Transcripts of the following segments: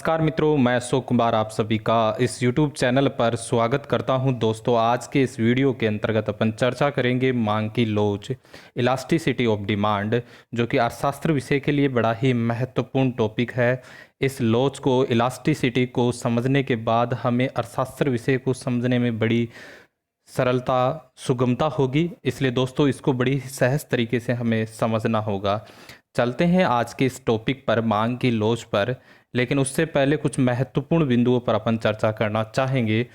नमस्कार मित्रों, मैं अशोक कुमार आप सभी का इस YouTube चैनल पर स्वागत करता हूं। दोस्तों, आज के इस वीडियो के अंतर्गत अपन चर्चा करेंगे मांग की लोच, इलास्टिसिटी ऑफ डिमांड, जो कि अर्थशास्त्र विषय के लिए बड़ा ही महत्वपूर्ण टॉपिक है। इस लोच को, इलास्टिसिटी को समझने के बाद हमें अर्थशास्त्र विषय को समझने में बड़ी सरलता, सुगमता होगी। इसलिए दोस्तों, इसको बड़ी सहज तरीके से हमें समझना होगा। चलते हैं आज के इस टॉपिक पर, मांग की लोच पर। लेकिन उससे पहले कुछ महत्वपूर्ण बिंदुओं पर अपन चर्चा करना चाहेंगे,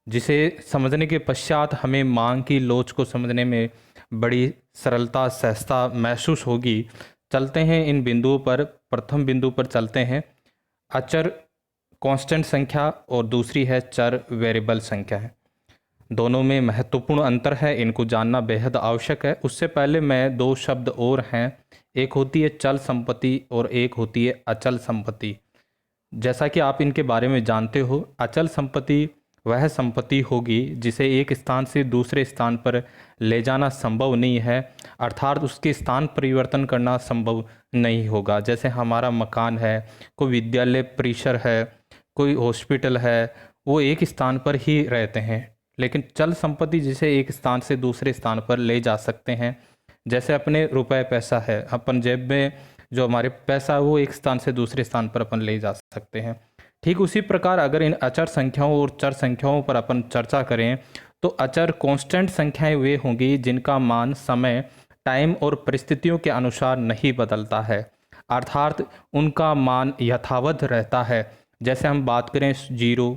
जिसे समझने के पश्चात हमें मांग की लोच को समझने में बड़ी सरलता, सहजता महसूस होगी। चलते हैं इन बिंदुओं पर। प्रथम बिंदु पर चलते हैं, अचर कांस्टेंट संख्या और दूसरी है चर वेरिएबल संख्या है। दोनों में महत्वपूर्ण अंतर है, इनको जानना बेहद आवश्यक है। उससे पहले मैं दो शब्द और हैं, एक होती है चल संपत्ति और एक होती है अचल संपत्ति। जैसा कि आप इनके बारे में जानते हो, अचल संपत्ति वह संपत्ति होगी जिसे एक स्थान से दूसरे स्थान पर ले जाना संभव नहीं है, अर्थात उसके स्थान परिवर्तन करना संभव नहीं होगा। जैसे हमारा मकान है, कोई विद्यालय परिसर है, कोई हॉस्पिटल है, वो एक स्थान पर ही रहते हैं। लेकिन चल संपत्ति जिसे एक स्थान से दूसरे स्थान पर ले जा सकते हैं, जैसे अपने रुपए पैसा है, अपन जेब में जो हमारे पैसा है वो एक स्थान से दूसरे स्थान पर अपन ले जा सकते हैं। ठीक उसी प्रकार अगर इन अचर संख्याओं और चर संख्याओं पर अपन चर्चा करें, तो अचर कांस्टेंट संख्याएं वे होंगी जिनका मान समय, टाइम और परिस्थितियों के अनुसार नहीं बदलता है, अर्थात उनका मान यथावत रहता है। जैसे हम बात करें 0,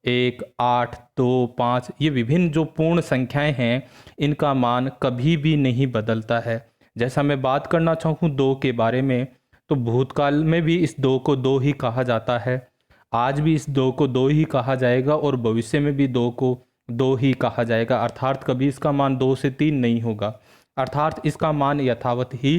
1, 8, 2, 5, ये विभिन्न जो पूर्ण संख्याएं हैं, इनका मान कभी भी नहीं बदलता है। जैसा मैं बात करना चाहूँ 2 के बारे में, तो भूतकाल में भी इस 2 को 2 ही कहा जाता है, आज भी इस 2 को 2 ही कहा जाएगा और भविष्य में भी 2 को 2 ही कहा जाएगा। अर्थात कभी इसका मान 2 से 3 नहीं होगा, अर्थात इसका मान यथावत ही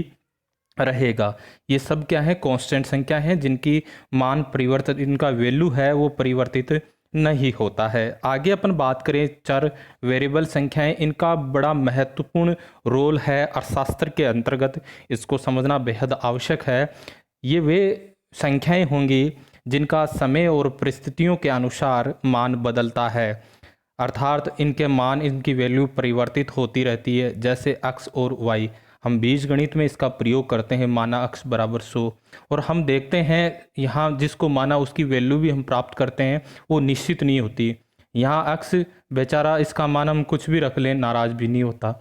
रहेगा। ये सब क्या है? कांस्टेंट संख्या है जिनकी मान परिवर्तित, इनका वैल्यू है वो परिवर्तित नहीं होता है। आगे अपन बात करें चर वेरिएबल संख्याएं, इनका बड़ा महत्वपूर्ण रोल है अर्थशास्त्र के अंतर्गत, इसको समझना बेहद आवश्यक है। ये वे संख्याएं होंगी जिनका समय और परिस्थितियों के अनुसार मान बदलता है, अर्थात इनके मान, इनकी वैल्यू परिवर्तित होती रहती है। जैसे x और y, हम बीजगणित में इसका प्रयोग करते हैं, माना x बराबर 100, और हम देखते हैं यहाँ जिसको माना उसकी वैल्यू भी हम प्राप्त करते हैं, वो निश्चित नहीं होती। यहाँ x बेचारा, इसका मान हम कुछ भी रख लें, नाराज भी नहीं होता।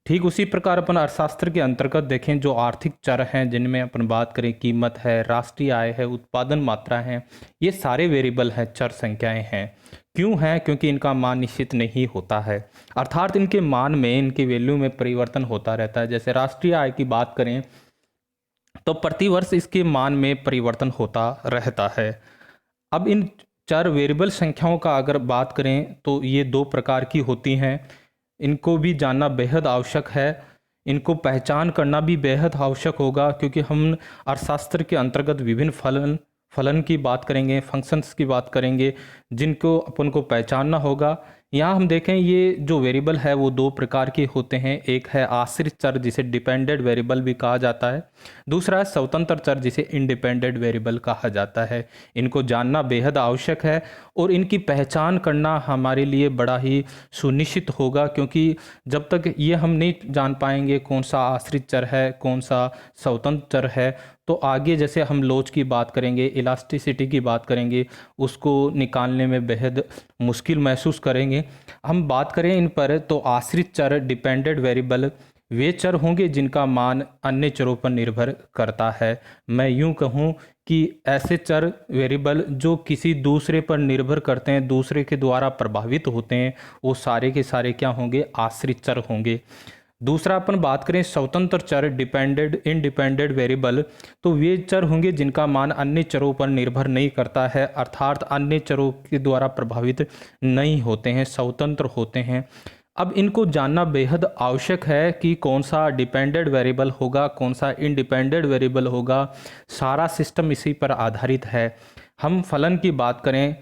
ठीक उसी प्रकार अपन अर्थशास्त्र के अंतर्गत देखें, जो आर्थिक चर हैं जिनमें अपन बात करें, कीमत है, राष्ट्रीय आय है, उत्पादन मात्रा है, ये सारे वेरिएबल हैं, चर संख्याएं हैं। क्यों हैं? क्योंकि इनका मान निश्चित नहीं होता है, अर्थात इनके मान में, इनकी वैल्यू में परिवर्तन होता रहता है। जैसे राष्ट्रीय आय की बात करें तो प्रतिवर्ष इसके मान में परिवर्तन होता रहता है। अब इन चर वेरिएबल संख्याओं का अगर बात करें तो ये 2 प्रकार की होती हैं, इनको भी जानना बेहद आवश्यक है, इनको पहचान करना भी बेहद आवश्यक होगा, क्योंकि हम अर्थशास्त्र के अंतर्गत विभिन्न फलन की बात करेंगे, फंक्शंस की बात करेंगे, जिनको अपन को पहचानना होगा। यहाँ हम देखें, ये जो वेरिएबल है वो 2 प्रकार के होते हैं। एक है आश्रित चर जिसे डिपेंडेंट वेरिएबल भी कहा जाता है, दूसरा है स्वतंत्र चर जिसे इंडिपेंडेंट वेरिएबल कहा जाता है। इनको जानना बेहद आवश्यक है और इनकी पहचान करना हमारे लिए बड़ा ही सुनिश्चित होगा, क्योंकि जब तक ये हम नहीं जान पाएंगे कौन सा आश्रित चर है, कौन सा स्वतंत्र चर है, तो आगे जैसे हम लोच की बात करेंगे, इलास्टिसिटी की बात करेंगे, उसको निकालने में बेहद मुश्किल महसूस करेंगे। हम बात करें इन पर, तो आश्रित चर, डिपेंडेंट वेरिएबल वे चर होंगे जिनका मान अन्य चरों पर निर्भर करता है। मैं यूं कहूं कि ऐसे चर वेरिएबल जो किसी दूसरे पर निर्भर करते हैं, दूसरे के द्वारा प्रभावित होते हैं, वो सारे के सारे क्या होंगे? आश्रित चर होंगे। दूसरा अपन बात करें स्वतंत्र चर, इंडिपेंडेंट वेरिएबल, तो वे चर होंगे जिनका मान अन्य चरों पर निर्भर नहीं करता है, अर्थात अन्य चरों के द्वारा प्रभावित नहीं होते हैं, स्वतंत्र होते हैं। अब इनको जानना बेहद आवश्यक है कि कौन सा डिपेंडेंट वेरिएबल होगा, कौन सा इंडिपेंडेंट वेरिएबल होगा। सारा सिस्टम इसी पर आधारित है। हम फलन की बात करें,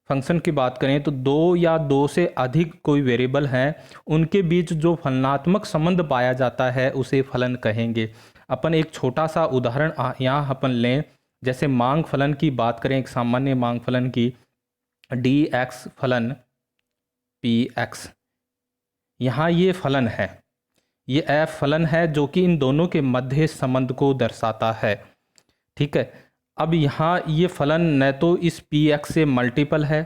फंक्शन की बात करें, तो 2 या 2 से अधिक कोई वेरिएबल हैं, उनके बीच जो फलनात्मक संबंध पाया जाता है उसे फलन कहेंगे। अपन एक छोटा सा उदाहरण यहाँ अपन लें, जैसे मांग फलन की बात करें, एक सामान्य मांग फलन की, डी एक्स फलन पी एक्स, यहाँ ये फलन है, ये एफ फलन है जो कि इन दोनों के मध्य संबंध को दर्शाता है। ठीक है, अब यहाँ ये फलन न तो इस पी एक्स से मल्टीपल है,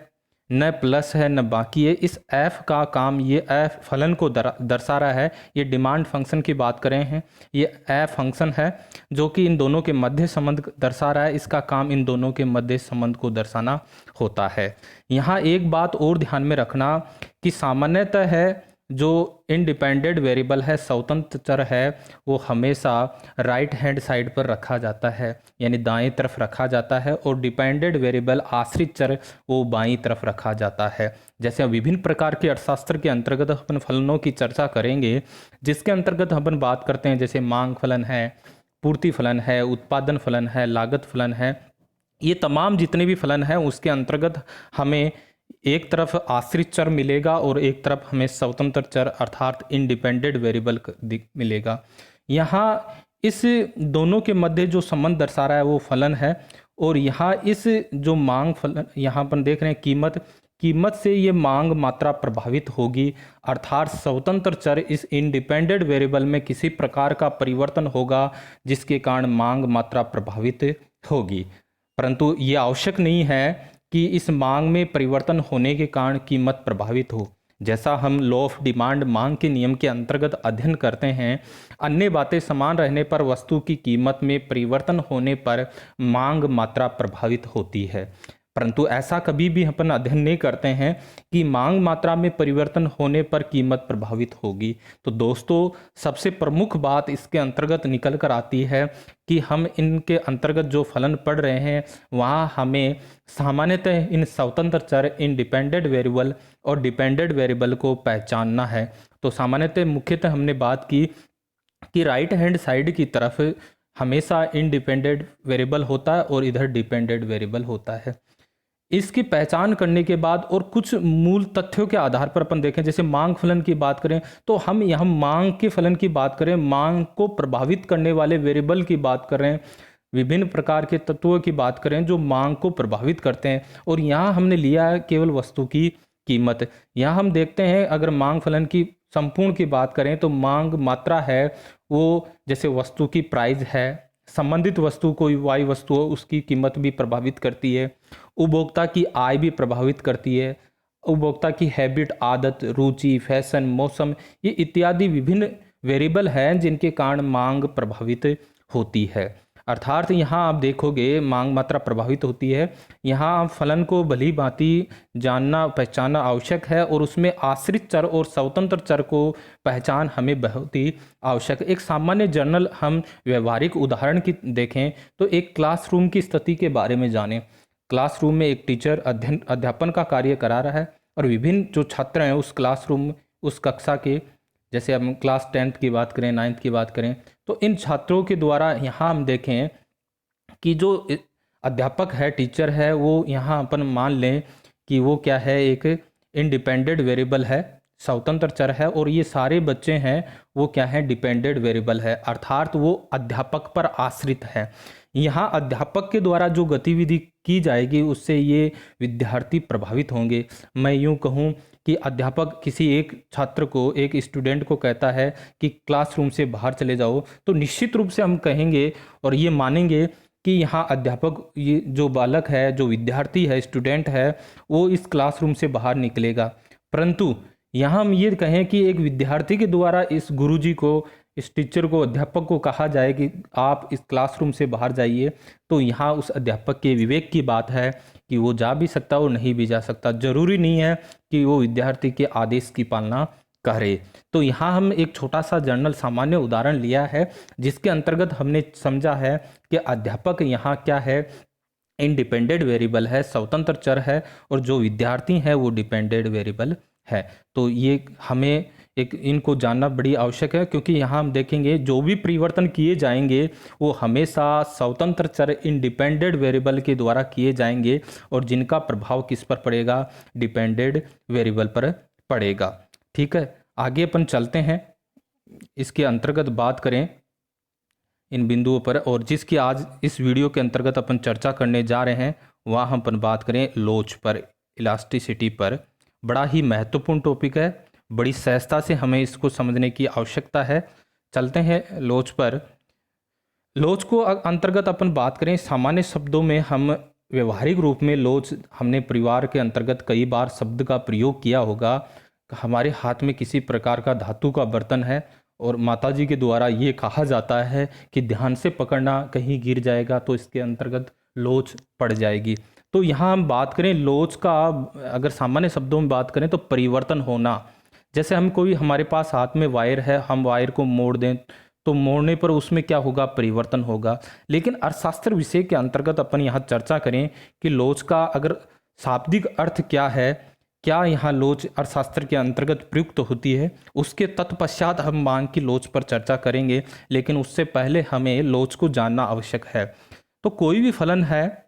न प्लस है, न बाकी है। इस एफ का काम, ये एफ फलन को दर्शा रहा है। ये डिमांड फंक्शन की बात करें हैं, ये एफ फंक्शन है जो कि इन दोनों के मध्य संबंध दर्शा रहा है। इसका काम इन दोनों के मध्य संबंध को दर्शाना होता है। यहाँ एक बात और ध्यान में रखना कि सामान्यतः है जो इंडिपेंडेंट वेरिएबल है, स्वतंत्र चर है, वो हमेशा राइट हैंड साइड पर रखा जाता है, यानी दाएं तरफ रखा जाता है, और डिपेंडेंट वेरिएबल आश्रित चर वो बाईं तरफ रखा जाता है। जैसे विभिन्न प्रकार के अर्थशास्त्र के अंतर्गत अपन फलनों की चर्चा करेंगे, जिसके अंतर्गत अपन बात करते हैं जैसे मांग फलन है, पूर्ति फलन है, उत्पादन फलन है, लागत फलन है। ये तमाम जितने भी फलन हैं उसके अंतर्गत हमें एक तरफ आश्रित चर मिलेगा और एक तरफ हमें स्वतंत्र चर अर्थात इंडिपेंडेंट वेरिएबल मिलेगा। यहाँ इस दोनों के मध्य जो संबंध दर्शा रहा है वो फलन है, और यहाँ इस जो मांग फलन यहाँ पर देख रहे हैं कीमत से ये मांग मात्रा प्रभावित होगी, अर्थात स्वतंत्र चर इस इंडिपेंडेंट वेरिएबल में किसी प्रकार का परिवर्तन होगा जिसके कारण मांग मात्रा प्रभावित होगी। परंतु ये आवश्यक नहीं है कि इस मांग में परिवर्तन होने के कारण कीमत प्रभावित हो। जैसा हम लॉ ऑफ डिमांड मांग के नियम के अंतर्गत अध्ययन करते हैं, अन्य बातें समान रहने पर वस्तु की कीमत में परिवर्तन होने पर मांग मात्रा प्रभावित होती है। परंतु ऐसा कभी भी अपन अध्ययन नहीं करते हैं कि मांग मात्रा में परिवर्तन होने पर कीमत प्रभावित होगी। तो दोस्तों, सबसे प्रमुख बात इसके अंतर्गत निकल कर आती है कि हम इनके अंतर्गत जो फलन पढ़ रहे हैं वहाँ हमें सामान्यतः इन स्वतंत्र चर, इंडिपेंडेंट वेरिएबल और डिपेंडेंट वेरिएबल को पहचानना है। तो सामान्यतः मुख्यतः हमने बात की कि राइट हैंड साइड की तरफ हमेशा इंडिपेंडेंट वेरिएबल होता है और इधर डिपेंडेंट वेरिएबल होता है। इसकी पहचान करने के बाद और कुछ मूल तथ्यों के आधार पर अपन देखें, जैसे मांग फलन की बात करें तो हम यहाँ मांग के फलन की बात करें, मांग को प्रभावित करने वाले वेरिएबल की बात कर रहे हैं, विभिन्न प्रकार के तत्वों की बात करें जो मांग को प्रभावित करते हैं, और यहाँ हमने लिया है केवल वस्तु की कीमत। यहाँ हम देखते हैं अगर मांग फलन की संपूर्ण की बात करें तो मांग मात्रा है वो जैसे वस्तु की प्राइस है, संबंधित वस्तु कोई वाई वस्तु हो उसकी कीमत भी प्रभावित करती है, उपभोक्ता की आय भी प्रभावित करती है, उपभोक्ता की हैबिट, आदत, रुचि, फैशन, मौसम, ये इत्यादि विभिन्न वेरिएबल हैं जिनके कारण मांग प्रभावित होती है। अर्थात यहाँ आप देखोगे मांग मात्रा प्रभावित होती है। यहाँ फलन को भली भांति जानना पहचानना आवश्यक है, और उसमें आश्रित चर और स्वतंत्र चर को पहचान हमें बहुत ही आवश्यक है। एक सामान्य जर्नल हम व्यवहारिक उदाहरण की देखें तो एक क्लासरूम की स्थिति के बारे में जानें। क्लासरूम में एक टीचर अध्यापन का कार्य करा रहा है, और विभिन्न जो छात्र हैं उस क्लासरूम, उस कक्षा के, जैसे हम क्लास 10th की बात करें, 9th की बात करें, तो इन छात्रों के द्वारा यहाँ हम देखें कि जो अध्यापक है, टीचर है, वो यहाँ अपन मान लें कि वो क्या है, एक इंडिपेंडेंट वेरिएबल है, स्वतंत्र चर है, और ये सारे बच्चे हैं वो क्या है, डिपेंडेंट वेरिएबल है, अर्थात वो अध्यापक पर आश्रित है। यहाँ अध्यापक के द्वारा जो गतिविधि की जाएगी उससे ये विद्यार्थी प्रभावित होंगे। मैं यूँ कहूँ कि अध्यापक किसी एक छात्र को, एक स्टूडेंट को कहता है कि क्लासरूम से बाहर चले जाओ, तो निश्चित रूप से हम कहेंगे और ये मानेंगे कि यहाँ अध्यापक, ये जो बालक है, जो विद्यार्थी है, स्टूडेंट है, वो इस क्लासरूम से बाहर निकलेगा। परंतु यहाँ हम ये कहें कि एक विद्यार्थी के द्वारा इस गुरुजी को, इस टीचर को, अध्यापक को कहा जाए कि आप इस क्लासरूम से बाहर जाइए, तो यहाँ उस अध्यापक के विवेक की बात है कि वो जा भी सकता और नहीं भी जा सकता। जरूरी नहीं है कि वो विद्यार्थी के आदेश की पालना करे। तो यहाँ हम एक छोटा सा जर्नल सामान्य उदाहरण लिया है जिसके अंतर्गत हमने समझा है कि अध्यापक यहाँ क्या है, इंडिपेंडेंट वेरिएबल है, स्वतंत्र चर है, और जो विद्यार्थी हैं वो डिपेंडेंट वेरिएबल है। तो ये हमें एक इनको जानना बड़ी आवश्यक है, क्योंकि यहाँ हम देखेंगे जो भी परिवर्तन किए जाएंगे वो हमेशा स्वतंत्र चर, इंडिपेंडेंट वेरिएबल के द्वारा किए जाएंगे, और जिनका प्रभाव किस पर पड़ेगा, डिपेंडेंट वेरिएबल पर पड़ेगा। ठीक है, आगे अपन चलते हैं। इसके अंतर्गत बात करें, इन बिंदुओं पर, और जिसकी आज इस वीडियो के अंतर्गत अपन चर्चा करने जा रहे हैं वह हम अपन बात करें लोच पर, इलास्टिसिटी पर। बड़ा ही महत्वपूर्ण टॉपिक है, बड़ी सहजता से हमें इसको समझने की आवश्यकता है। चलते हैं लोच पर। लोच को अंतर्गत अपन बात करें, सामान्य शब्दों में हम व्यवहारिक रूप में लोच, हमने परिवार के अंतर्गत कई बार शब्द का प्रयोग किया होगा। हमारे हाथ में किसी प्रकार का धातु का बर्तन है और माताजी के द्वारा ये कहा जाता है कि ध्यान से पकड़ना, कहीं गिर जाएगा तो इसके अंतर्गत लोच पड़ जाएगी। तो यहाँ हम बात करें लोच का, अगर सामान्य शब्दों में बात करें तो परिवर्तन होना। जैसे हम कोई, हमारे पास हाथ में वायर है, हम वायर को मोड़ दें तो मोड़ने पर उसमें क्या होगा, परिवर्तन होगा। लेकिन अर्थशास्त्र विषय के अंतर्गत अपन यहाँ चर्चा करें कि लोच का अगर शाब्दिक अर्थ क्या है, क्या यहाँ लोच अर्थशास्त्र के अंतर्गत प्रयुक्त होती है, उसके तत्पश्चात हम मांग की लोच पर चर्चा करेंगे। लेकिन उससे पहले हमें लोच को जानना आवश्यक है। तो कोई भी फलन है,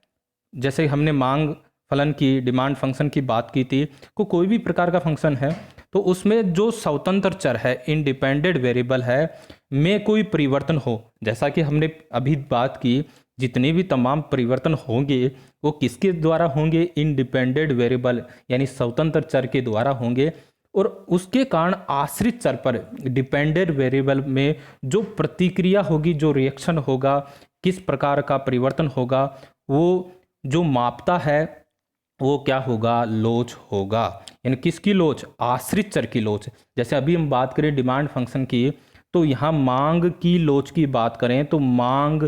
जैसे हमने मांग फलन की, डिमांड फंक्शन की बात की थी, कोई भी प्रकार का फंक्शन है तो उसमें जो स्वतंत्र चर है, इंडिपेंडेंट वेरिएबल है, में कोई परिवर्तन हो, जैसा कि हमने अभी बात की, जितने भी तमाम परिवर्तन होंगे वो किसके द्वारा होंगे, इंडिपेंडेंट वेरिएबल यानी स्वतंत्र चर के द्वारा होंगे। और उसके कारण आश्रित चर पर, डिपेंडेंट वेरिएबल में जो प्रतिक्रिया होगी, जो रिएक्शन होगा, किस प्रकार का परिवर्तन होगा, वो जो मापता है वो क्या होगा, लोच होगा। यानी किसकी लोच, आश्रित चर की लोच। जैसे अभी हम बात करें डिमांड फंक्शन की, तो यहाँ मांग की लोच की बात करें तो मांग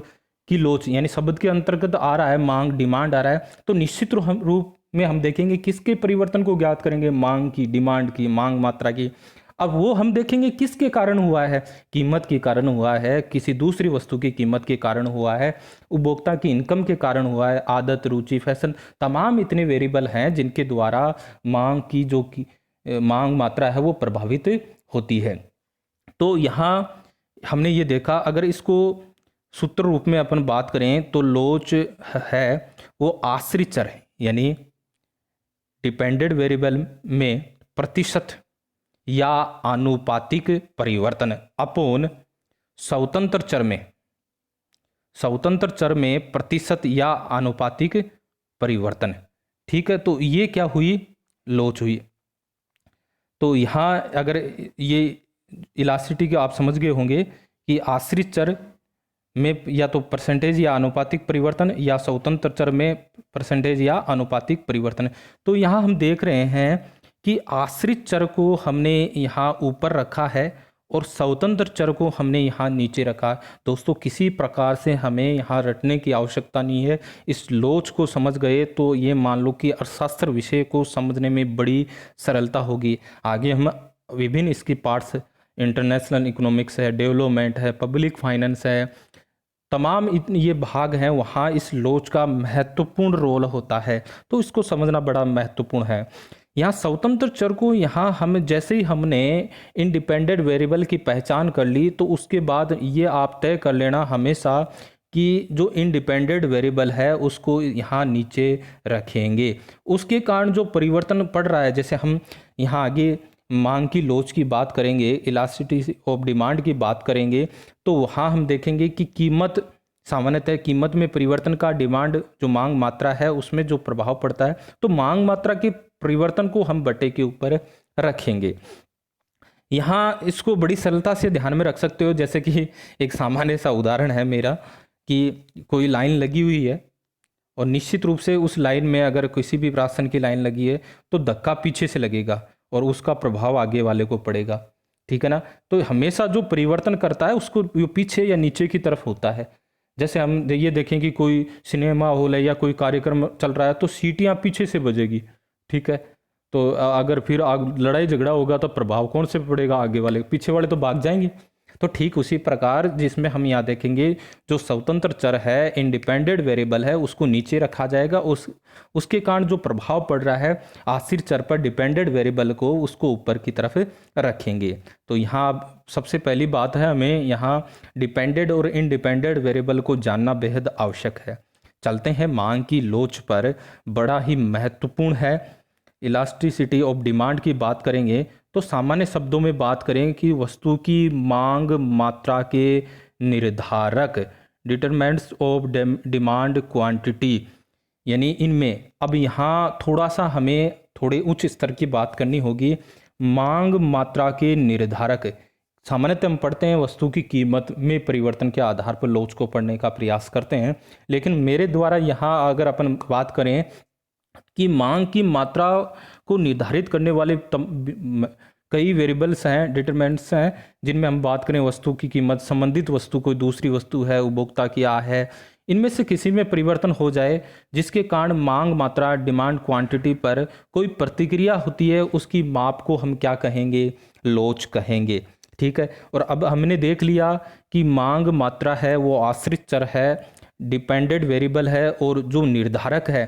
की लोच यानी शब्द के अंतर्गत आ रहा है, मांग, डिमांड आ रहा है, तो निश्चित रूप में हम देखेंगे किसके परिवर्तन को ज्ञात करेंगे, मांग की, डिमांड की, मांग मात्रा की। अब वो हम देखेंगे किसके कारण हुआ है, कीमत के कारण हुआ है, किसी दूसरी वस्तु की कीमत के कारण हुआ है, उपभोक्ता की इनकम के कारण हुआ है, आदत, रुचि, फैशन, तमाम इतने वेरिएबल हैं जिनके द्वारा मांग की जो मांग मात्रा है वो प्रभावित होती है। तो यहाँ हमने ये देखा, अगर इसको सूत्र रूप में अपन बात करें तो लोच है वो आश्रित चर है, यानी डिपेंडेंट वेरिएबल में प्रतिशत या आनुपातिक परिवर्तन अपोन स्वतंत्र चर में, स्वतंत्र चर में प्रतिशत या आनुपातिक परिवर्तन। ठीक है, तो ये क्या हुई, लोच हुई। तो यहाँ अगर ये इलास्टिसिटी के आप समझ गए होंगे कि आश्रित चर में या तो परसेंटेज या आनुपातिक परिवर्तन, या स्वतंत्र चर में परसेंटेज या आनुपातिक परिवर्तन। तो यहाँ हम देख रहे हैं कि आश्रित चर को हमने यहाँ ऊपर रखा है और स्वतंत्र चर को हमने यहाँ नीचे रखा। दोस्तों किसी प्रकार से हमें यहाँ रटने की आवश्यकता नहीं है। इस लोच को समझ गए तो ये मान लो कि अर्थशास्त्र विषय को समझने में बड़ी सरलता होगी। आगे हम विभिन्न इसकी पार्ट्स, इंटरनेशनल इकोनॉमिक्स है, डेवलपमेंट है, पब्लिक फाइनेंस है, तमाम ये भाग हैं, वहाँ इस लोच का महत्वपूर्ण रोल होता है। तो इसको समझना बड़ा महत्वपूर्ण है। यहाँ स्वतंत्र चर को, यहाँ हम जैसे ही हमने इंडिपेंडेंट वेरिएबल की पहचान कर ली तो उसके बाद ये आप तय कर लेना हमेशा कि जो इंडिपेंडेंट वेरिएबल है उसको यहाँ नीचे रखेंगे। उसके कारण जो परिवर्तन पड़ रहा है, जैसे हम यहाँ आगे मांग की लोच की बात करेंगे, इलास्टिसिटी ऑफ डिमांड की बात करेंगे, तो वहाँ हम देखेंगे कि कीमत, सामान्यतः कीमत में परिवर्तन का डिमांड जो मांग मात्रा है उसमें जो प्रभाव पड़ता है, तो मांग मात्रा के परिवर्तन को हम बटे के ऊपर रखेंगे। यहाँ इसको बड़ी सरलता से ध्यान में रख सकते हो। जैसे कि एक सामान्य सा उदाहरण है मेरा कि कोई लाइन लगी हुई है और निश्चित रूप से उस लाइन में अगर किसी भी राशन की लाइन लगी है तो धक्का पीछे से लगेगा और उसका प्रभाव आगे वाले को पड़ेगा। ठीक है ना। तो हमेशा जो परिवर्तन करता है उसको पीछे या नीचे की तरफ होता है। जैसे हम ये देखें कि कोई सिनेमा हॉल है या कोई कार्यक्रम चल रहा है तो सीटियाँ पीछे से बजेगी। ठीक है, तो अगर फिर लड़ाई झगड़ा होगा तो प्रभाव कौन से पड़ेगा, आगे वाले, पीछे वाले तो भाग जाएंगे। तो ठीक उसी प्रकार जिसमें हम यहाँ देखेंगे जो स्वतंत्र चर है, इंडिपेंडेंट वेरिएबल है, उसको नीचे रखा जाएगा। उसके कारण जो प्रभाव पड़ रहा है आश्रित चर पर, डिपेंडेंट वेरिएबल को, उसको ऊपर की तरफ रखेंगे। तो यहाँ सबसे पहली बात है, हमें यहाँ डिपेंडेंट और इंडिपेंडेंट वेरिएबल को जानना बेहद आवश्यक है। चलते हैं मांग की लोच पर, बड़ा ही महत्वपूर्ण है। इलास्टिसिटी ऑफ डिमांड की बात करेंगे तो सामान्य शब्दों में बात करें कि वस्तु की मांग मात्रा के निर्धारक, डिटरमिनेंट्स ऑफ डिमांड क्वांटिटी, यानी इनमें अब यहाँ थोड़ा सा हमें थोड़े उच्च स्तर की बात करनी होगी। मांग मात्रा के निर्धारक, सामान्यतः हम पढ़ते हैं वस्तु की कीमत में परिवर्तन के आधार पर लोच को पढ़ने का प्रयास करते हैं, लेकिन मेरे द्वारा यहाँ अगर अपन बात करें कि मांग की मात्रा को निर्धारित करने वाले कई वेरिएबल्स हैं, डिटरमिनेंट्स हैं, जिनमें हम बात करें वस्तु की कीमत, संबंधित वस्तु कोई दूसरी वस्तु है, उपभोक्ता की आय है, इनमें से किसी में परिवर्तन हो जाए जिसके कारण मांग मात्रा, डिमांड क्वांटिटी पर कोई प्रतिक्रिया होती है, उसकी माप को हम क्या कहेंगे? लोच कहेंगे। ठीक है, और अब हमने देख लिया कि मांग मात्रा है वो आश्रित चर है, डिपेंडेंट वेरिएबल है, और जो निर्धारक है,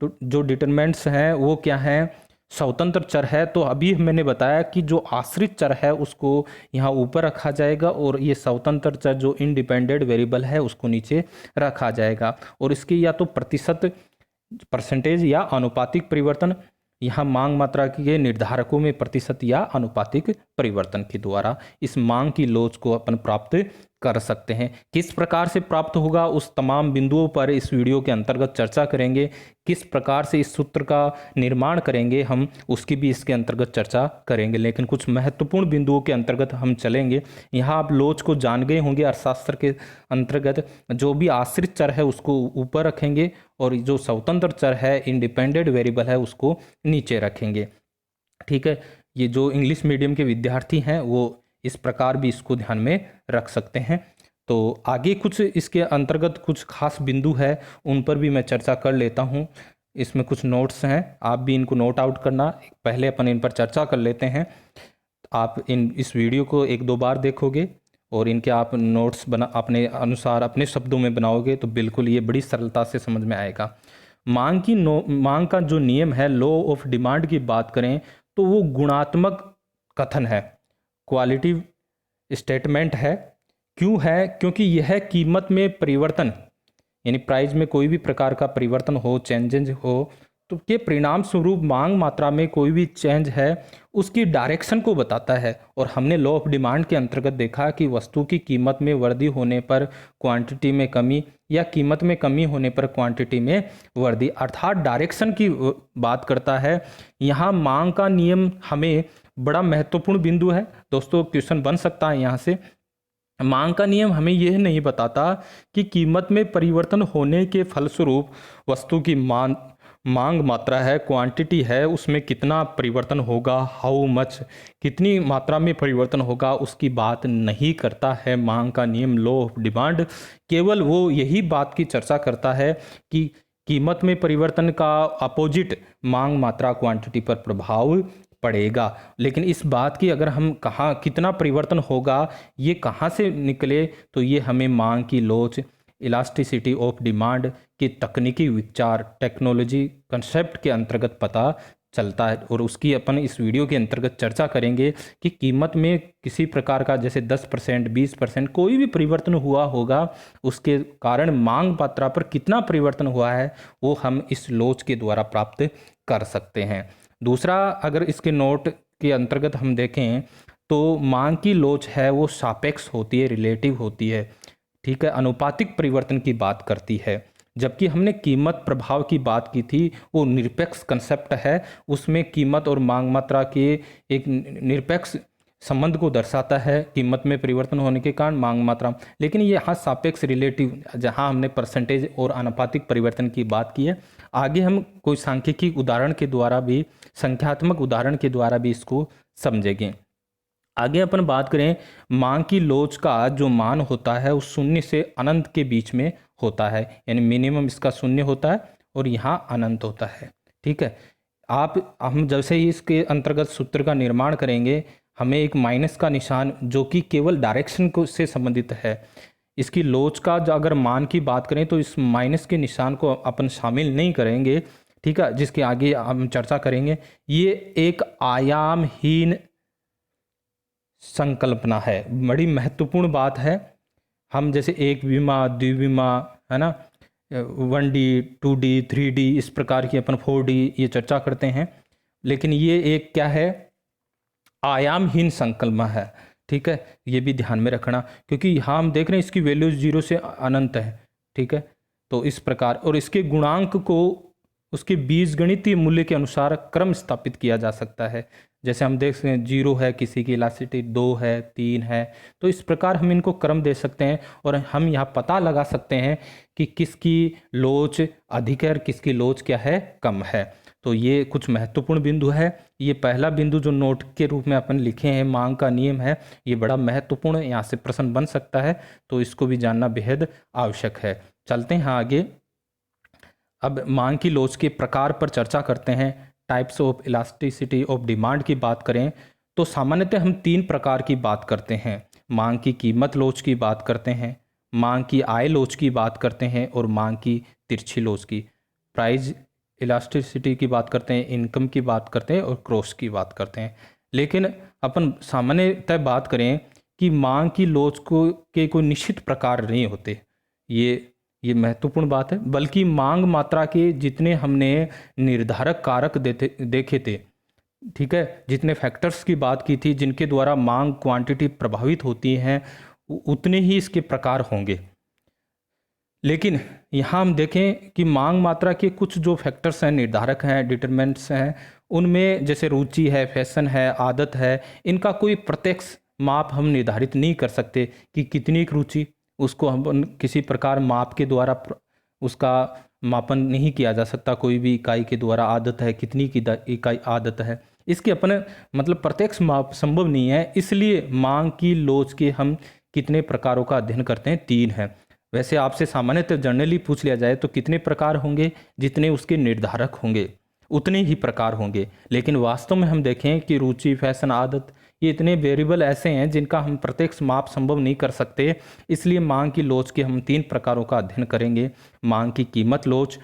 तो जो डिटरमिनेंट्स हैं वो क्या हैं? स्वतंत्र चर है। तो अभी मैंने बताया कि जो आश्रित चर है उसको यहाँ ऊपर रखा जाएगा और ये स्वतंत्र चर जो इंडिपेंडेंट वेरिएबल है उसको नीचे रखा जाएगा, और इसके या तो प्रतिशत, परसेंटेज या आनुपातिक परिवर्तन, यहाँ मांग मात्रा के निर्धारकों में प्रतिशत या आनुपातिक परिवर्तन के द्वारा इस मांग की लोच को अपन प्राप्त कर सकते हैं। किस प्रकार से प्राप्त होगा उस तमाम बिंदुओं पर इस वीडियो के अंतर्गत चर्चा करेंगे। किस प्रकार से इस सूत्र का निर्माण करेंगे हम, उसकी भी इसके अंतर्गत चर्चा करेंगे, लेकिन कुछ महत्वपूर्ण बिंदुओं के अंतर्गत हम चलेंगे। यहाँ आप लोच को जान गए होंगे, अर्थशास्त्र के अंतर्गत जो भी आश्रित चर है उसको ऊपर रखेंगे और जो स्वतंत्र चर है, इंडिपेंडेंट वेरिएबल है, उसको नीचे रखेंगे। ठीक है, ये जो इंग्लिश मीडियम के विद्यार्थी हैं वो इस प्रकार भी इसको ध्यान में रख सकते हैं। तो आगे कुछ इसके अंतर्गत कुछ खास बिंदु है उन पर भी मैं चर्चा कर लेता हूँ। इसमें कुछ नोट्स हैं, आप भी इनको नोट आउट करना। पहले अपन इन पर चर्चा कर लेते हैं। आप इस वीडियो को एक दो बार देखोगे और इनके आप नोट्स बना अपने अनुसार अपने शब्दों में बनाओगे तो बिल्कुल ये बड़ी सरलता से समझ में आएगा। मांग का जो नियम है, लॉ ऑफ डिमांड की बात करें तो वो गुणात्मक कथन है, क्वालिटिव स्टेटमेंट है। क्यों है? क्योंकि यह कीमत में परिवर्तन, यानी प्राइस में कोई भी प्रकार का परिवर्तन हो, चेंजेज हो, तो के परिणाम स्वरूप मांग मात्रा में कोई भी चेंज है उसकी डायरेक्शन को बताता है। और हमने लॉ ऑफ डिमांड के अंतर्गत देखा कि वस्तु की कीमत में वृद्धि होने पर क्वांटिटी में कमी या कीमत में कमी होने पर क्वांटिटी में वृद्धि, अर्थात डायरेक्शन की बात करता है। यहाँ मांग का नियम हमें बड़ा महत्वपूर्ण बिंदु है दोस्तों, क्वेश्चन बन सकता है यहाँ से। मांग का नियम हमें यह नहीं बताता कि कीमत में परिवर्तन होने के फलस्वरूप वस्तु की मांग मात्रा है, क्वांटिटी है, उसमें कितना परिवर्तन होगा, हाउ मच, कितनी मात्रा में परिवर्तन होगा, उसकी बात नहीं करता है मांग का नियम, लॉ ऑफ डिमांड। केवल वो यही बात की चर्चा करता है कि कीमत में परिवर्तन का अपोजिट मांग मात्रा क्वांटिटी पर प्रभाव पड़ेगा। लेकिन इस बात की अगर हम कहाँ कितना परिवर्तन होगा ये कहाँ से निकले, तो ये हमें मांग की लोच, इलास्टिसिटी ऑफ डिमांड की तकनीकी विचार, टेक्नोलॉजी कंसेप्ट के अंतर्गत पता चलता है। और उसकी अपन इस वीडियो के अंतर्गत चर्चा करेंगे कि कीमत में किसी प्रकार का जैसे 10%, 20% कोई भी परिवर्तन हुआ होगा, उसके कारण मांग मात्रा पर कितना परिवर्तन हुआ है वो हम इस लोच के द्वारा प्राप्त कर सकते हैं। दूसरा, अगर इसके नोट के अंतर्गत हम देखें तो मांग की लोच है वो सापेक्ष होती है, रिलेटिव होती है। ठीक है, अनुपातिक परिवर्तन की बात करती है, जबकि हमने कीमत प्रभाव की बात की थी वो निरपेक्ष कंसेप्ट है, उसमें कीमत और मांग मात्रा के एक निरपेक्ष संबंध को दर्शाता है, कीमत में परिवर्तन होने के कारण मांग मात्रा। लेकिन ये यहाँ सापेक्ष, रिलेटिव, जहाँ हमने परसेंटेज और आनुपातिक परिवर्तन की बात की है। आगे हम कोई सांख्यिकी उदाहरण के द्वारा भी, संख्यात्मक उदाहरण के द्वारा भी इसको समझेंगे। आगे अपन बात करें, मांग की लोच का जो मान होता है वो शून्य से अनंत के बीच में होता है, यानी मिनिमम इसका शून्य होता है और यहाँ अनंत होता है। ठीक है, हम जैसे ही इसके अंतर्गत सूत्र का निर्माण करेंगे, हमें एक माइनस का निशान जो कि केवल डायरेक्शन को से संबंधित है, इसकी लोच का जो अगर मान की बात करें तो इस माइनस के निशान को अपन शामिल नहीं करेंगे। ठीक है, जिसके आगे हम चर्चा करेंगे। ये एक आयामहीन संकल्पना है, बड़ी महत्वपूर्ण बात है। हम जैसे एक विमा, द्विविमा, है ना, 1D, 2D, 3D, इस प्रकार की अपन 4D ये चर्चा करते हैं, लेकिन ये एक क्या है, आयामहीन संकल्पना है। ठीक है, ये भी ध्यान में रखना, क्योंकि यहाँ हम देख रहे हैं इसकी वैल्यू 0 से अनंत है। ठीक है, तो इस प्रकार, और इसके गुणांक को उसके बीजगणितीय मूल्य के अनुसार क्रम स्थापित किया जा सकता है। जैसे हम देख सकते हैं 0 है, किसी की इलास्टिसिटी 2 है, 3 है, तो इस प्रकार हम इनको क्रम दे सकते हैं और हम यहाँ पता लगा सकते हैं कि किसकी लोच अधिक है और किसकी लोच क्या है, कम है। तो ये कुछ महत्वपूर्ण बिंदु है। ये पहला बिंदु जो नोट के रूप में अपन लिखे हैं, मांग का नियम है, ये बड़ा महत्वपूर्ण है, यहाँ से प्रश्न बन सकता है, तो इसको भी जानना बेहद आवश्यक है। चलते हैं आगे। अब मांग की लोच के प्रकार पर चर्चा करते हैं। Types of elasticity of demand की बात करें तो सामान्यतः हम 3 प्रकार की बात करते हैं। मांग की कीमत लोच की बात करते हैं, मांग की आय लोच की बात करते हैं, और मांग की तिरछी लोच की। प्राइस इलास्टिसिटी की बात करते हैं, इनकम की बात करते हैं, और क्रॉस की बात करते हैं। लेकिन अपन सामान्यतः बात करें कि मांग की लोच को के कोई निश्चित प्रकार नहीं होते, ये महत्वपूर्ण बात है, बल्कि मांग मात्रा के जितने हमने निर्धारक कारक देखे थे, ठीक है, जितने फैक्टर्स की बात की थी जिनके द्वारा मांग क्वांटिटी प्रभावित होती हैं, उतने ही इसके प्रकार होंगे। लेकिन यहाँ हम देखें कि मांग मात्रा के कुछ जो फैक्टर्स हैं, निर्धारक हैं, डिटरमिनेंट्स हैं, उनमें जैसे रुचि है, फैशन है, आदत है, इनका कोई प्रत्यक्ष माप हम निर्धारित नहीं कर सकते कि कितनी रुचि, उसको हम किसी प्रकार माप के द्वारा उसका मापन नहीं किया जा सकता। कोई भी इकाई के द्वारा आदत है, कितनी की इकाई आदत है, इसके अपने मतलब प्रत्यक्ष माप संभव नहीं है। इसलिए मांग की लोच के हम कितने प्रकारों का अध्ययन करते हैं, 3 है। वैसे आपसे सामान्यतः जनरली पूछ लिया जाए तो कितने प्रकार होंगे, जितने उसके निर्धारक होंगे उतने ही प्रकार होंगे। लेकिन वास्तव में हम देखें कि रुचि, फैशन, आदत, ये इतने वेरिएबल ऐसे हैं जिनका हम प्रत्यक्ष माप संभव नहीं कर सकते। इसलिए मांग की लोच के हम 3 प्रकारों का अध्ययन करेंगे। मांग की कीमत लोच,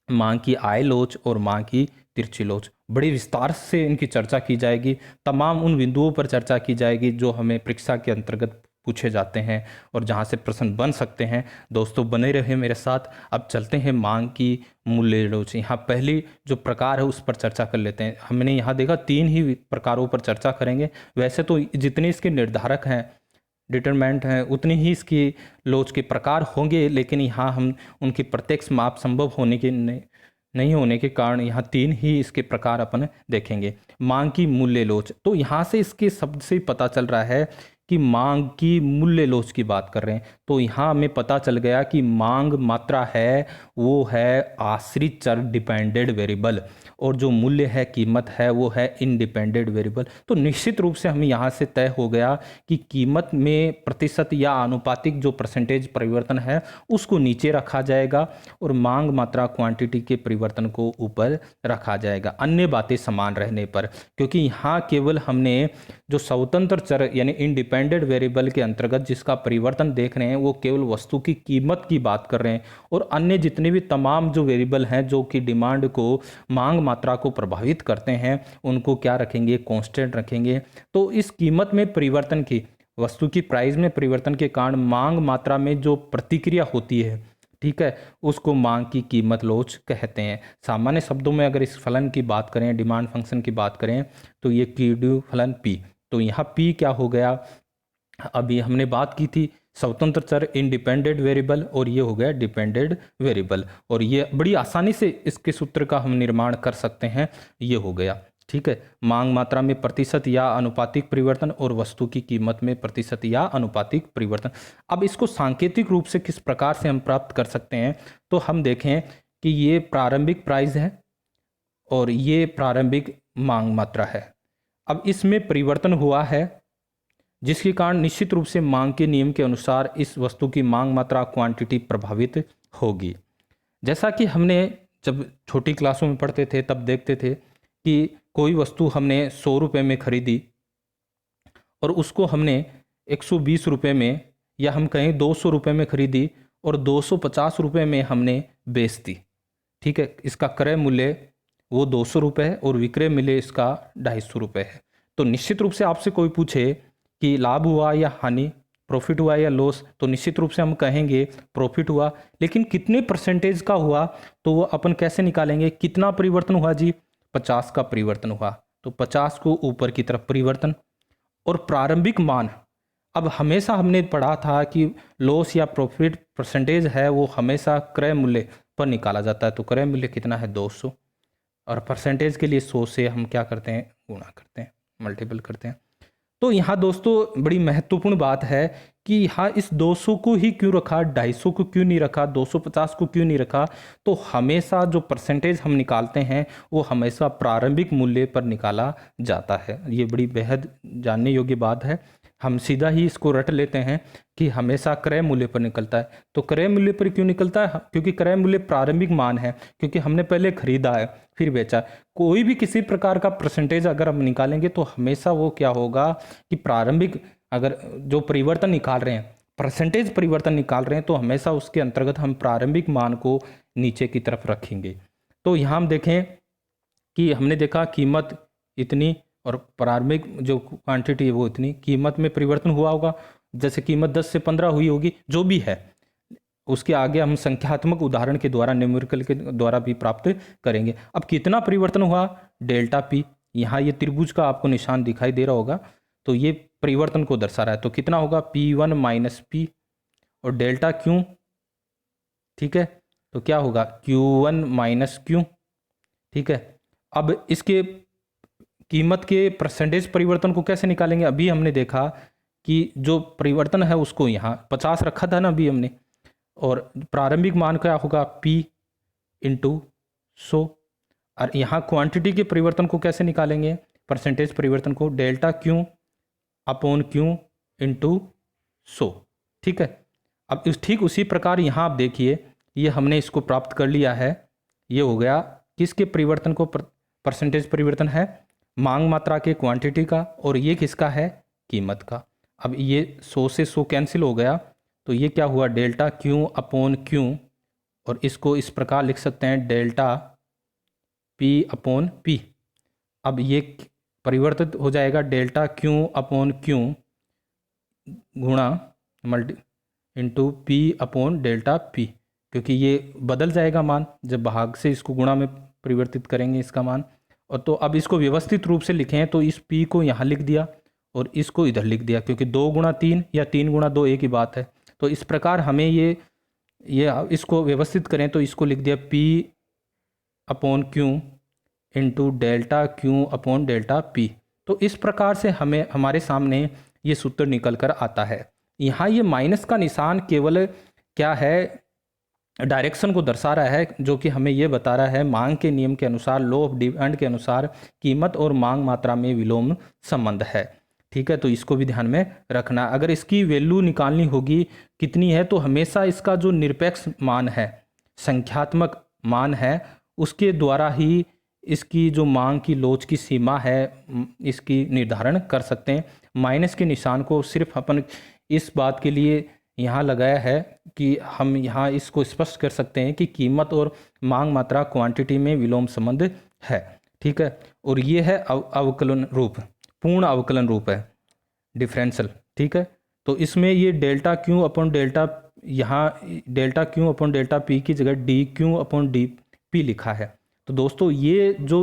मांग की आय लोच, और मांग की तिरछी लोच। बड़ी विस्तार से इनकी चर्चा की जाएगी, तमाम उन बिंदुओं पर चर्चा की जाएगी जो हमें परीक्षा के अंतर्गत पूछे जाते हैं और जहां से प्रश्न बन सकते हैं। दोस्तों बने रहे मेरे साथ। अब चलते हैं मांग की मूल्य लोच। यहाँ पहली जो प्रकार है उस पर चर्चा कर लेते हैं। हमने यहाँ देखा 3 ही प्रकारों पर चर्चा करेंगे। वैसे तो जितने इसके निर्धारक हैं, डिटरमिनेंट हैं, उतनी ही इसकी लोच के प्रकार होंगे, लेकिन यहाँ हम उनकी प्रत्यक्ष माप संभव होने के नहीं होने के कारण यहाँ 3 ही इसके प्रकार अपन देखेंगे। मांग की मूल्य लोच, तो यहाँ से इसके शब्द से ही पता चल रहा है कि मांग की मूल्य लोच की बात कर रहे हैं। तो यहाँ हमें पता चल गया कि मांग मात्रा है वो है आश्रित चर, डिपेंडेंट वेरिएबल, और जो मूल्य है, कीमत है, वो है इंडिपेंडेंट वेरिएबल। तो निश्चित रूप से हमें यहाँ से तय हो गया कि कीमत में प्रतिशत या आनुपातिक जो परसेंटेज परिवर्तन है उसको नीचे रखा जाएगा और मांग मात्रा क्वांटिटी के परिवर्तन को ऊपर रखा जाएगा, अन्य बातें समान रहने पर। क्योंकि यहाँ केवल हमने जो स्वतंत्र चर यानी इंडिपेंडेंट वेरिएबल के अंतर्गत जिसका परिवर्तन देख रहे हैं वो केवल वस्तु की कीमत की बात कर रहे हैं, और अन्य जितने भी तमाम जो वेरिएबल हैं जो कि डिमांड को, मांग मात्रा को प्रभावित करते हैं, उनको क्या रखेंगे, कांस्टेंट रखेंगे। तो इस कीमत में परिवर्तन की, वस्तु की प्राइस में परिवर्तन के कारण मांग मात्रा में जो प्रतिक्रिया होती है, ठीक है, उसको मांग की कीमत लोच कहते हैं। सामान्य शब्दों में अगर इस फलन की बात करें, डिमांड फंक्शन की बात करें, तो ये क्यू फलन पी। तो यहाँ पी क्या हो गया, अभी हमने बात की थी स्वतंत्र चर इंडिपेंडेंट वेरिएबल, और ये हो गया डिपेंडेंट वेरिएबल, और ये बड़ी आसानी से इसके सूत्र का हम निर्माण कर सकते हैं। ये हो गया, ठीक है, मांग मात्रा में प्रतिशत या अनुपातिक परिवर्तन और वस्तु की कीमत में प्रतिशत या अनुपातिक परिवर्तन। अब इसको सांकेतिक रूप से किस प्रकार से हम प्राप्त कर सकते हैं, तो हम देखें कि ये प्रारंभिक प्राइस है और ये प्रारंभिक मांग मात्रा है। अब इसमें परिवर्तन हुआ है जिसके कारण निश्चित रूप से मांग के नियम के अनुसार इस वस्तु की मांग मात्रा क्वांटिटी प्रभावित होगी। जैसा कि हमने जब छोटी क्लासों में पढ़ते थे तब देखते थे कि कोई वस्तु हमने 100 रुपये में खरीदी और उसको हमने 120 रुपये में, या हम कहें 200 रुपये में खरीदी और 250 रुपये में हमने बेच दी, ठीक है। इसका क्रय मूल्य वो 200 रुपये है और विक्रय मूल्य इसका 250 रुपये है। तो निश्चित रूप से आपसे कोई पूछे कि लाभ हुआ या हानि, प्रॉफिट हुआ या लॉस, तो निश्चित रूप से हम कहेंगे प्रॉफिट हुआ। लेकिन कितने परसेंटेज का हुआ, तो वो अपन कैसे निकालेंगे, कितना परिवर्तन हुआ जी, 50 का परिवर्तन हुआ, तो 50 को ऊपर की तरफ परिवर्तन, और प्रारंभिक मान, अब हमेशा हमने पढ़ा था कि लॉस या प्रॉफिट परसेंटेज है वो हमेशा क्रय मूल्य पर निकाला जाता है। तो क्रय मूल्य कितना है 200, और परसेंटेज के लिए 100 से हम क्या करते हैं, गुणा करते हैं, मल्टीपल करते हैं। तो यहाँ दोस्तों बड़ी महत्वपूर्ण बात है कि यहाँ इस 200 को ही क्यों रखा, 250 को क्यों नहीं रखा, 250 को क्यों नहीं रखा। तो हमेशा जो परसेंटेज हम निकालते हैं वो हमेशा प्रारंभिक मूल्य पर निकाला जाता है। ये बड़ी बेहद जानने योग्य बात है। हम सीधा ही इसको रट लेते हैं कि हमेशा क्रय मूल्य पर निकलता है। तो क्रय मूल्य पर क्यों निकलता है, क्योंकि क्रय मूल्य प्रारंभिक मान है, क्योंकि हमने पहले खरीदा है फिर बेचा। कोई भी किसी प्रकार का परसेंटेज अगर हम निकालेंगे तो हमेशा वो क्या होगा कि प्रारंभिक, अगर जो परिवर्तन निकाल रहे हैं, परसेंटेज परिवर्तन निकाल रहे हैं, तो हमेशा उसके अंतर्गत हम प्रारंभिक मान को नीचे की तरफ रखेंगे। तो यहाँ हम देखें कि हमने देखा कीमत इतनी और प्रारंभिक जो क्वांटिटी है वो इतनी, कीमत में परिवर्तन हुआ होगा, जैसे कीमत 10 से 15 हुई होगी, जो भी है उसके आगे हम संख्यात्मक उदाहरण के द्वारा, न्यूमेरिकल के द्वारा भी प्राप्त करेंगे। अब कितना परिवर्तन हुआ, डेल्टा पी, यहाँ ये त्रिभुज का आपको निशान दिखाई दे रहा होगा, तो ये परिवर्तन को दर्शा रहा है। तो कितना होगा P1 माइनस पी और डेल्टा क्यू, ठीक है, तो क्या होगा Q1 माइनस क्यू, ठीक है। अब इसके कीमत के परसेंटेज परिवर्तन को कैसे निकालेंगे, अभी हमने देखा कि जो परिवर्तन है उसको यहाँ 50 रखा था ना अभी हमने, और प्रारंभिक मान क्या होगा P इंटू 100, और यहाँ क्वांटिटी के परिवर्तन को कैसे निकालेंगे, परसेंटेज परिवर्तन को delta Q upon Q into 100, ठीक है। अब ठीक उसी प्रकार यहाँ आप देखिए, ये हमने इसको प्राप्त कर लिया है। ये हो गया किसके परिवर्तन को, परसेंटेज परिवर्तन है मांग मात्रा के, क्वांटिटी का, और ये किसका है, कीमत का। अब ये 100 से 100 कैंसिल हो गया, तो ये क्या हुआ डेल्टा क्यू अपॉन क्यू, और इसको इस प्रकार लिख सकते हैं डेल्टा पी अपॉन पी। अब ये परिवर्तित हो जाएगा डेल्टा क्यू अपॉन क्यू गुणा multi into P upon delta P, क्योंकि ये बदल जाएगा मान जब भाग से इसको गुणा में परिवर्तित करेंगे इसका मान। और तो अब इसको व्यवस्थित रूप से लिखें तो इस p को यहाँ लिख दिया और इसको इधर लिख दिया, क्योंकि 2 गुणा 3 या 3 गुणा 2 एक ही बात है। तो इस प्रकार हमें ये इसको व्यवस्थित करें तो इसको लिख दिया p upon Q into delta Q upon delta P. तो इस प्रकार से हमें हमारे सामने ये सूत्र निकल कर आता है। यहाँ ये माइनस का निशान केवल क्या है, डायरेक्शन को दर्शा रहा है, जो कि हमें ये बता रहा है मांग के नियम के अनुसार, लॉ ऑफ डिमांड के अनुसार कीमत और मांग मात्रा में विलोम संबंध है, ठीक है। तो इसको भी ध्यान में रखना। अगर इसकी वैल्यू निकालनी होगी कितनी है, तो हमेशा इसका जो निरपेक्ष मान है, संख्यात्मक मान है, उसके द्वारा ही इसकी जो मांग की लोच की सीमा है इसकी निर्धारण कर सकते हैं। माइनस के निशान को सिर्फ अपन इस बात के लिए यहाँ लगाया है कि हम यहाँ इसको स्पष्ट कर सकते हैं कि कीमत और मांग मात्रा क्वांटिटी में विलोम संबंध है, ठीक है। और ये है अवकलन रूप, पूर्ण अवकलन रूप है, डिफरेंशियल, ठीक है। तो इसमें ये डेल्टा क्यू अपॉन डेल्टा, यहाँ delta Q upon delta P की जगह D Q upon D P लिखा है। तो दोस्तों ये जो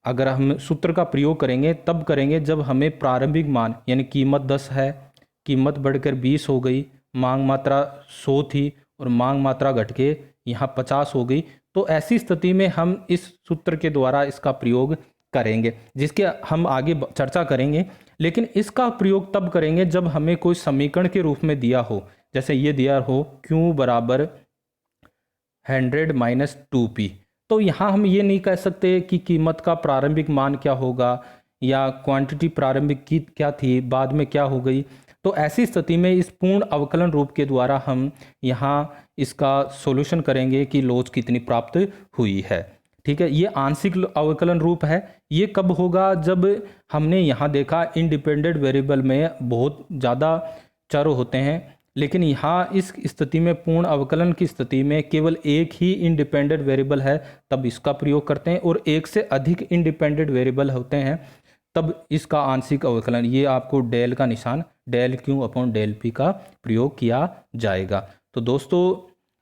अगर हम सूत्र का प्रयोग करेंगे तब करेंगे जब हमें प्रारंभिक मान, यानी कीमत 10 है, कीमत बढ़कर 20 हो गई, मांग मात्रा 100 थी और मांग मात्रा घट के यहाँ 50 हो गई, तो ऐसी स्थिति में हम इस सूत्र के द्वारा इसका प्रयोग करेंगे, जिसके हम आगे चर्चा करेंगे। लेकिन इसका प्रयोग तब करेंगे जब हमें कोई समीकरण के रूप में दिया हो, जैसे ये दिया हो Q बराबर 100 माइनस 2P। तो यहाँ हम ये नहीं कह सकते कि कीमत का प्रारंभिक मान क्या होगा या क्वांटिटी प्रारंभिक की क्या थी बाद में क्या हो गई। तो ऐसी स्थिति में इस पूर्ण अवकलन रूप के द्वारा हम यहाँ इसका सॉल्यूशन करेंगे कि लोच कितनी प्राप्त हुई है, ठीक है। ये आंशिक अवकलन रूप है। ये कब होगा, जब हमने यहाँ देखा इंडिपेंडेंट वेरिएबल में बहुत ज़्यादा चर होते हैं, लेकिन यहाँ इस स्थिति में पूर्ण अवकलन की स्थिति में केवल एक ही इंडिपेंडेंट वेरिएबल है, तब इसका प्रयोग करते हैं। और एक से अधिक इंडिपेंडेंट वेरिएबल होते हैं तब इसका आंशिक अवकलन, ये आपको डेल का निशान, del q upon del p का प्रयोग किया जाएगा। तो दोस्तों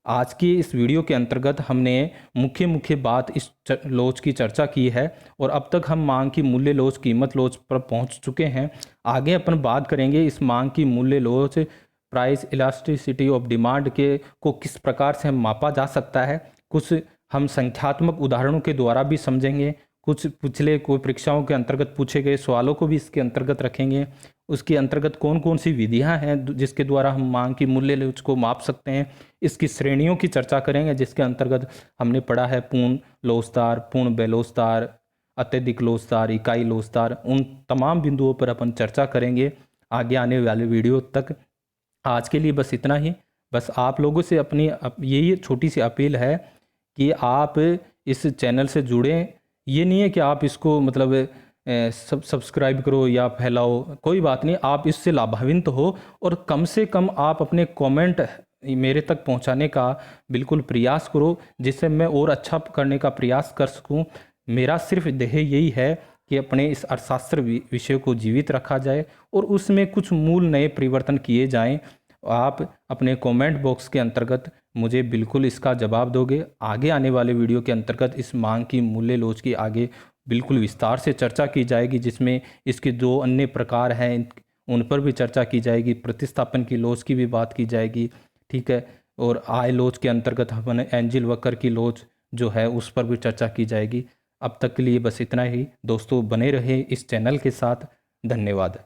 आज की इस वीडियो के अंतर्गत हमने मुख्य मुख्य बात इस लोच की चर्चा की है और अब तक हम मांग की मूल्य लोच कीमत लोच पर पहुंच चुके हैं। आगे अपन बात करेंगे इस मांग की मूल्य लोच प्राइस इलास्टिसिटी ऑफ डिमांड के को किस प्रकार से हम मापा जा सकता है। कुछ हम संख्यात्मक उदाहरणों के द्वारा भी समझेंगे, कुछ पिछले कोई परीक्षाओं के अंतर्गत पूछे गए सवालों को भी इसके अंतर्गत रखेंगे। उसके अंतर्गत कौन कौन सी विधियां हैं जिसके द्वारा हम मांग की मूल्य लोच को माप सकते हैं। इसकी श्रेणियों की चर्चा करेंगे जिसके अंतर्गत हमने पढ़ा है पूर्ण लोचदार, पूर्ण बेलोचदार, अत्यधिक लोचदार, इकाई लोचदार। उन तमाम बिंदुओं पर अपन चर्चा करेंगे आगे आने वाले वीडियो तक। आज के लिए बस इतना ही। बस आप लोगों से अपनी यही छोटी सी अपील है कि आप इस चैनल से जुड़ें। ये नहीं है कि आप इसको मतलब सब्सक्राइब करो या फैलाओ, कोई बात नहीं, आप इससे लाभान्वित हो और कम से कम आप अपने कमेंट मेरे तक पहुंचाने का बिल्कुल प्रयास करो जिससे मैं और अच्छा करने का प्रयास कर सकूं। मेरा सिर्फ ध्येय यही है कि अपने इस अर्थशास्त्र विषय को जीवित रखा जाए और उसमें कुछ मूल नए परिवर्तन किए जाएं। आप अपने कमेंट बॉक्स के अंतर्गत मुझे बिल्कुल इसका जवाब दोगे। आगे आने वाले वीडियो के अंतर्गत इस मांग की मूल्य लोच की आगे बिल्कुल विस्तार से चर्चा की जाएगी, जिसमें इसके दो अन्य प्रकार हैं उन पर भी चर्चा की जाएगी, प्रतिस्थापन की लोच की भी बात की जाएगी, ठीक है। और आय लोच के अंतर्गत हमने एंजिल वक्र की लोच जो है उस पर भी चर्चा की जाएगी। अब तक के लिए बस इतना ही दोस्तों, बने रहे इस चैनल के साथ। धन्यवाद।